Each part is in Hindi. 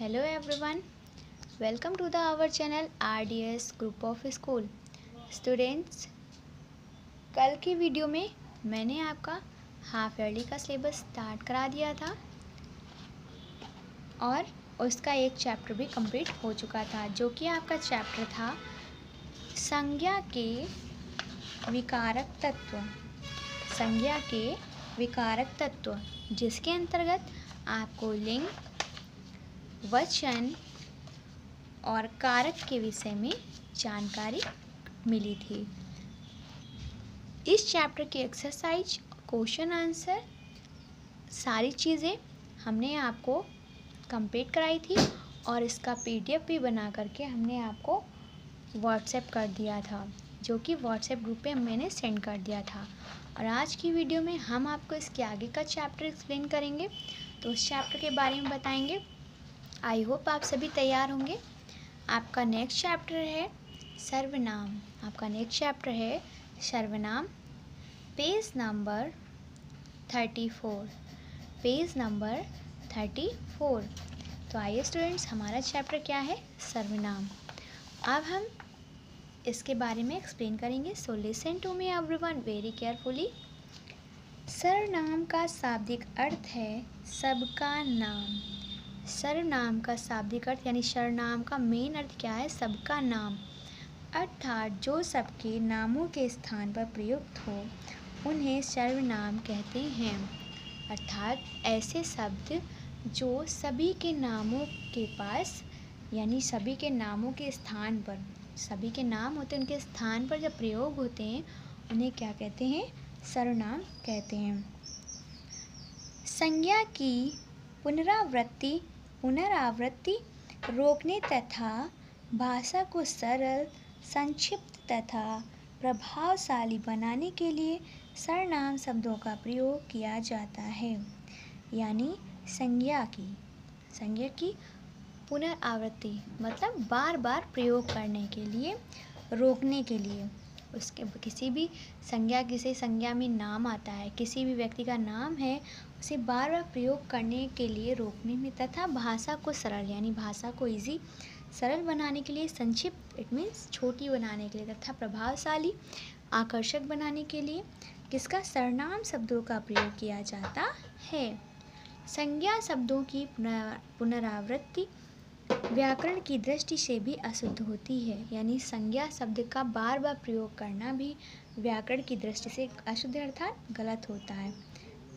Hello everyone, welcome to our channel RDS Group of School. Students, कल की वीडियो में मैंने आपका हाफ ईयरली का सिलेबस स्टार्ट करा दिया था और उसका एक चैप्टर भी कंप्लीट हो चुका था, जो कि आपका चैप्टर था संज्ञा के विकारक तत्व। संज्ञा के विकारक तत्व, जिसके अंतर्गत आपको लिंग, वचन और कारक के विषय में जानकारी मिली थी। इस चैप्टर की एक्सरसाइज, क्वेश्चन आंसर, सारी चीज़ें हमने आपको कंप्लीट कराई थी और इसका पीडीएफ भी बना करके हमने आपको व्हाट्सएप कर दिया था, जो कि व्हाट्सएप ग्रुप पे मैंने सेंड कर दिया था। और आज की वीडियो में हम आपको इसके आगे का चैप्टर एक्सप्लेन करेंगे, तो उस चैप्टर के बारे में बताएंगे। आई होप आप सभी तैयार होंगे। आपका नेक्स्ट चैप्टर है सर्वनाम। आपका नेक्स्ट चैप्टर है सर्वनाम, पेज नंबर 34। Page number 34। तो आइए स्टूडेंट्स, हमारा चैप्टर क्या है? सर्वनाम। अब हम इसके बारे में एक्सप्लेन करेंगे। So listen to me everyone very carefully. सर्वनाम का शाब्दिक अर्थ है सबका नाम। सर्वनाम का शाब्दिक अर्थ यानी सर्वनाम का मेन अर्थ क्या है? सबका नाम, अर्थात जो सबके नामों के स्थान पर प्रयुक्त हो उन्हें सर्वनाम कहते हैं। अर्थात ऐसे शब्द जो सभी के नामों के पास, यानी सभी के नामों के स्थान पर, सभी के नाम होते हैं उनके स्थान पर जब प्रयोग होते हैं उन्हें क्या कहते हैं? सर्वनाम कहते हैं। संज्ञा की पुनरावृत्ति रोकने तथा भाषा को सरल, संक्षिप्त तथा प्रभावशाली बनाने के लिए सर्वनाम शब्दों का प्रयोग किया जाता है। यानी संज्ञा की पुनरावृत्ति मतलब बार बार प्रयोग करने के लिए, रोकने के लिए। उसके किसी भी संज्ञा में नाम आता है, किसी भी व्यक्ति का नाम है, उसे बार बार प्रयोग करने के लिए रोकने में, तथा भाषा को सरल यानी भाषा को इजी सरल बनाने के लिए, संक्षिप्त इट मीन्स छोटी बनाने के लिए, तथा प्रभावशाली आकर्षक बनाने के लिए किसका? सर्वनाम शब्दों का प्रयोग किया जाता है। संज्ञा शब्दों की पुनरावृत्ति व्याकरण की दृष्टि से भी अशुद्ध होती है। यानी संज्ञा शब्द का बार बार प्रयोग करना भी व्याकरण की दृष्टि से अशुद्ध अर्थात गलत होता है,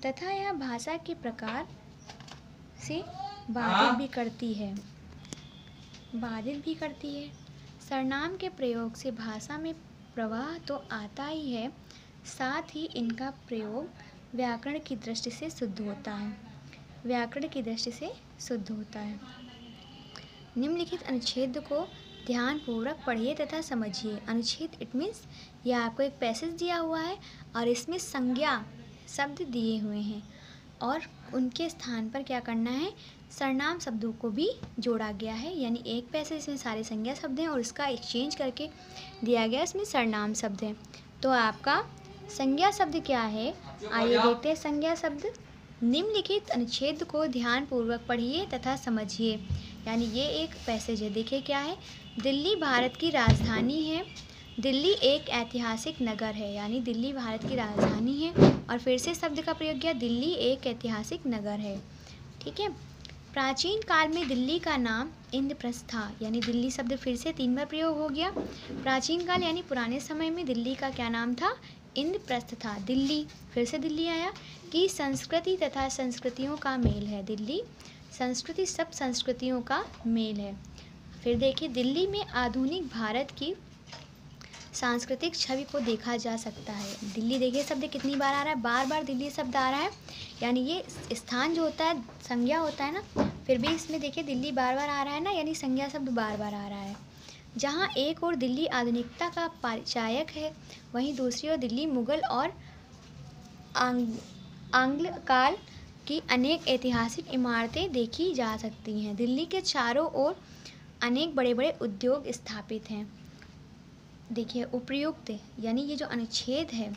तथा यह भाषा के प्रकार से बाधित भी करती है। सर्वनाम के प्रयोग से भाषा में प्रवाह तो आता ही है, साथ ही इनका प्रयोग व्याकरण की दृष्टि से शुद्ध होता है। निम्नलिखित अनुच्छेद को ध्यानपूर्वक पढ़िए तथा समझिए। अनुच्छेद इट मीन्स यह आपको एक पैसेज दिया हुआ है और इसमें संज्ञा शब्द दिए हुए हैं और उनके स्थान पर क्या करना है? सर्वनाम शब्दों को भी जोड़ा गया है। यानी एक पैसेज इसमें सारे संज्ञा शब्द हैं और इसका एक्सचेंज करके दिया गया, इसमें सर्वनाम शब्द हैं। तो आपका संज्ञा शब्द क्या है? आइए देखते हैं संज्ञा शब्द। निम्नलिखित अनुच्छेद को ध्यानपूर्वक पढ़िए तथा समझिए। यानी ये एक पैसेज है, देखिए क्या है? दिल्ली भारत की राजधानी है। दिल्ली एक ऐतिहासिक नगर है, यानी दिल्ली भारत की राजधानी है। और फिर से शब्द का प्रयोग किया, दिल्ली एक ऐतिहासिक नगर है। ठीक है। प्राचीन काल में दिल्ली का नाम इंद्रप्रस्थ था। यानी दिल्ली शब्द फिर से 3 बार प्रयोग हो गया। प्राचीन काल यानी पुराने समय में दिल्ली का क्या नाम था? इंद्रप्रस्थ था। दिल्ली, फिर से दिल्ली आया कि संस्कृति तथा संस्कृतियों का मेल है। दिल्ली संस्कृति सब संस्कृतियों का मेल है। फिर देखिए, दिल्ली में आधुनिक भारत की सांस्कृतिक छवि को देखा जा सकता है। दिल्ली देखिए शब्द कितनी बार आ रहा है? बार बार दिल्ली शब्द आ रहा है। यानी ये स्थान जो होता है संज्ञा होता है ना, फिर भी इसमें देखिए दिल्ली बार बार आ रहा है ना, यानी संज्ञा शब्द बार बार आ रहा है। जहाँ एक ओर दिल्ली आधुनिकता का परिचायक है, वहीं दूसरी ओर दिल्ली मुगल और आंग्ल काल की अनेक ऐतिहासिक इमारतें देखी जा सकती हैं। दिल्ली के चारों ओर अनेक बड़े बड़े उद्योग स्थापित हैं। देखिए उपयुक्त यानी ये जो अनुच्छेद है,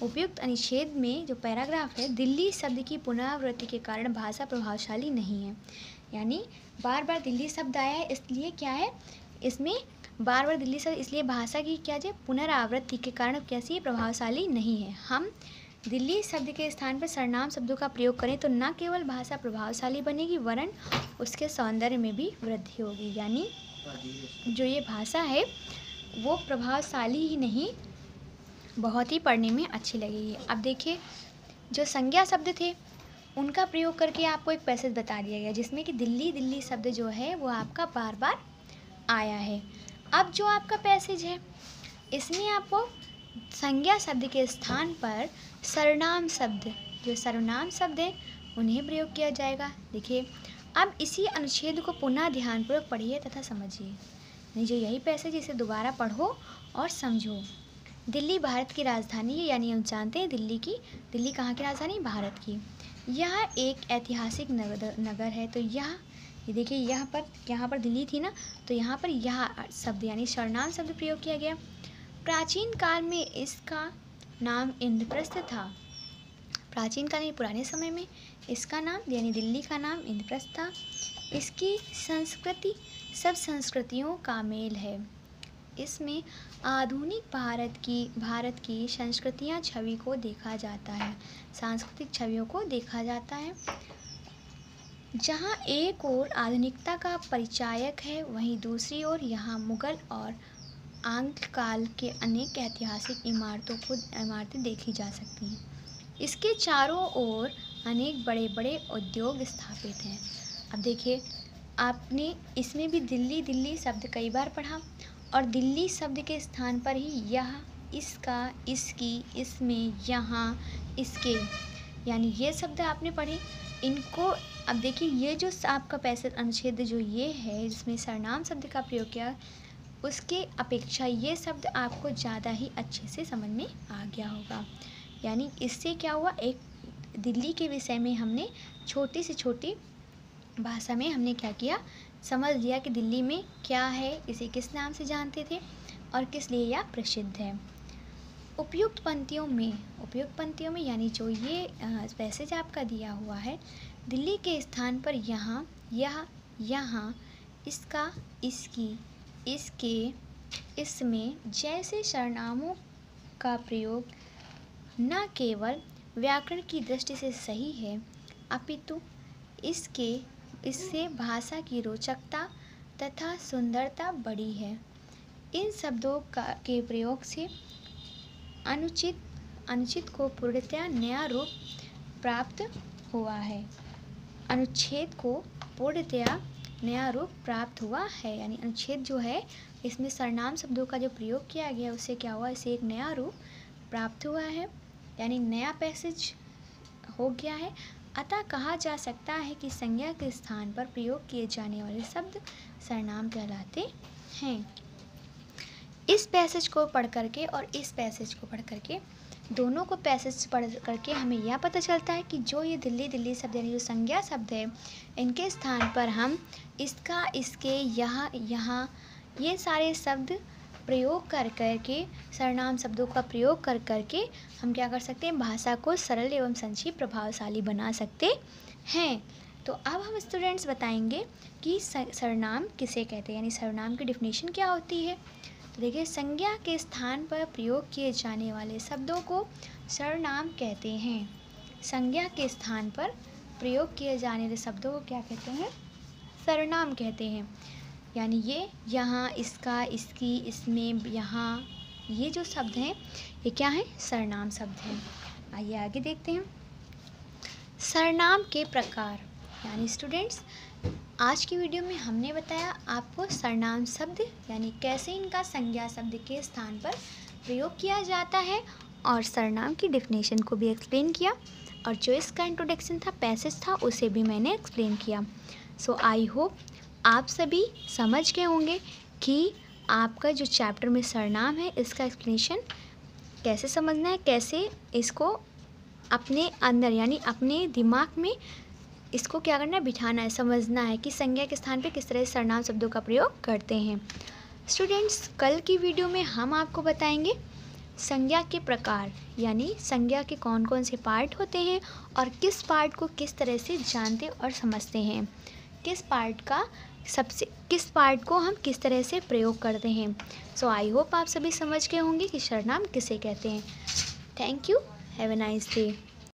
उपयुक्त अनुच्छेद में जो पैराग्राफ है, दिल्ली शब्द की पुनरावृत्ति के कारण भाषा प्रभावशाली नहीं है। यानी बार बार दिल्ली शब्द आया है, इसलिए क्या है, इसमें बार बार दिल्ली शब्द, इसलिए भाषा की क्या है, पुनरावृत्ति के कारण कैसी है, प्रभावशाली नहीं है। हम दिल्ली शब्द के स्थान पर सर्वनाम शब्दों का प्रयोग करें तो न केवल भाषा प्रभावशाली बनेगी वरन उसके सौंदर्य में भी वृद्धि होगी। यानी जो ये भाषा है वो प्रभावशाली ही नहीं, बहुत ही पढ़ने में अच्छी लगेगी। अब देखिए, जो संज्ञा शब्द थे उनका प्रयोग करके आपको एक पैसेज बता दिया गया जिसमें कि दिल्ली दिल्ली शब्द जो है वो आपका बार बार आया है। अब जो आपका पैसेज है इसमें आपको संज्ञा शब्द के स्थान पर सर्वनाम शब्द, जो सर्वनाम शब्द है उन्हें प्रयोग किया जाएगा। देखिए, अब इसी अनुच्छेद को पुनः ध्यानपूर्वक पढ़िए तथा समझिए। यानी जो यही पैसेज इसे दोबारा पढ़ो और समझो। दिल्ली भारत की राजधानी है, यानी हम जानते हैं दिल्ली कहाँ की राजधानी, भारत की। यह एक ऐतिहासिक नगर है। तो यह ये देखिए, यहाँ पर दिल्ली थी ना, तो यहाँ पर यह शब्द यानी सर्वनाम शब्द प्रयोग किया गया। प्राचीन काल में इसका नाम इंद्रप्रस्थ था। प्राचीन काल में, पुराने समय में इसका नाम यानी दिल्ली का नाम इंद्रप्रस्थ था। इसकी संस्कृति सब संस्कृतियों का मेल है। इसमें आधुनिक भारत की संस्कृतियाँ छवि को देखा जाता है, सांस्कृतिक छवियों को देखा जाता है। जहाँ एक ओर आधुनिकता का परिचायक है वहीं दूसरी ओर यहाँ मुगल और आंग्ल काल के अनेक ऐतिहासिक इमारतें देखी जा सकती हैं। इसके चारों ओर अनेक बड़े बड़े उद्योग स्थापित हैं। अब देखिए, आपने इसमें भी दिल्ली दिल्ली शब्द कई बार पढ़ा और दिल्ली शब्द के स्थान पर ही यह, इसका, इसकी, इसमें, यहाँ, इसके, यानी ये शब्द आपने पढ़े। इनको अब देखिए, ये जो आपका पैसेज अनुच्छेद जो ये है जिसमें सर्वनाम शब्द का प्रयोग किया, उसके अपेक्षा ये शब्द आपको ज़्यादा ही अच्छे से समझ में आ गया होगा। यानी इससे क्या हुआ, एक दिल्ली के विषय में हमने छोटी से छोटी भाषा में हमने क्या किया, समझ लिया कि दिल्ली में क्या है, इसे किस नाम से जानते थे और किस लिए यह प्रसिद्ध है। उपयुक्त पंक्तियों में यानी जो ये पैसेज आपका दिया हुआ है, दिल्ली के स्थान पर यहाँ, यह, यहाँ, इसका, इसकी, इसके, इसमें जैसे सर्वनामों का प्रयोग न केवल व्याकरण की दृष्टि से सही है अपितु इससे भाषा की रोचकता तथा सुंदरता बढ़ी है। इन शब्दों के प्रयोग से अनुचित को पूर्णतया नया रूप प्राप्त हुआ है। अनुच्छेद को पूर्णतया नया रूप प्राप्त हुआ है, यानी अनुच्छेद जो है इसमें सर्वनाम शब्दों का जो प्रयोग किया गया उससे क्या हुआ, इसे एक नया रूप प्राप्त हुआ है, यानी नया पैसेज हो गया है। अतः कहा जा सकता है कि संज्ञा के स्थान पर प्रयोग किए जाने वाले शब्द सर्वनाम कहलाते हैं। इस पैसेज को पढ़ करके और इस पैसेज को पढ़ करके, दोनों को पैसेज पढ़ करके हमें यह पता चलता है कि जो ये दिल्ली दिल्ली शब्द यानी जो संज्ञा शब्द है, इनके स्थान पर हम इसका, इसके, यहाँ, यहाँ, ये सारे शब्द प्रयोग कर करके, सर्वनाम शब्दों का प्रयोग कर करके हम क्या कर सकते हैं, भाषा को सरल एवं संक्षिप्त प्रभावशाली बना सकते हैं। तो अब हम स्टूडेंट्स बताएंगे कि सर्वनाम किसे कहते हैं, यानी सर्वनाम की डेफिनेशन क्या होती है। तो देखिए, संज्ञा के स्थान पर प्रयोग किए जाने वाले शब्दों को सर्वनाम कहते हैं। संज्ञा के स्थान पर प्रयोग किए जाने वाले शब्दों को क्या कहते हैं, सर्वनाम कहते हैं। यानी ये, यहाँ, इसका, इसकी, इसमें, यहाँ, ये जो शब्द हैं ये क्या है, सर्वनाम शब्द हैं। आइए आगे देखते हैं सर्वनाम के प्रकार। यानी स्टूडेंट्स, आज की वीडियो में हमने बताया आपको सर्वनाम शब्द यानी कैसे इनका संज्ञा शब्द के स्थान पर प्रयोग किया जाता है और सर्वनाम की डेफिनेशन को भी एक्सप्लेन किया, और जो इसका इंट्रोडक्शन था, पैसेज था, उसे भी मैंने एक्सप्लेन किया। सो आई होप आप सभी समझ गए होंगे कि आपका जो चैप्टर में सर्वनाम है इसका एक्सप्लेनेशन कैसे समझना है, कैसे इसको अपने अंदर यानी अपने दिमाग में इसको क्या करना है, बिठाना है, समझना है कि संज्ञा के स्थान पे किस तरह सर्वनाम शब्दों का प्रयोग करते हैं। स्टूडेंट्स, कल की वीडियो में हम आपको बताएंगे संज्ञा के प्रकार, यानी संज्ञा के कौन कौन से पार्ट होते हैं और किस पार्ट को किस तरह से जानते और समझते हैं। किस पार्ट को हम किस तरह से प्रयोग करते हैं। सो आई होप आप सभी समझ गए होंगे कि सर्वनाम किसे कहते हैं। Thank you, have a nice day.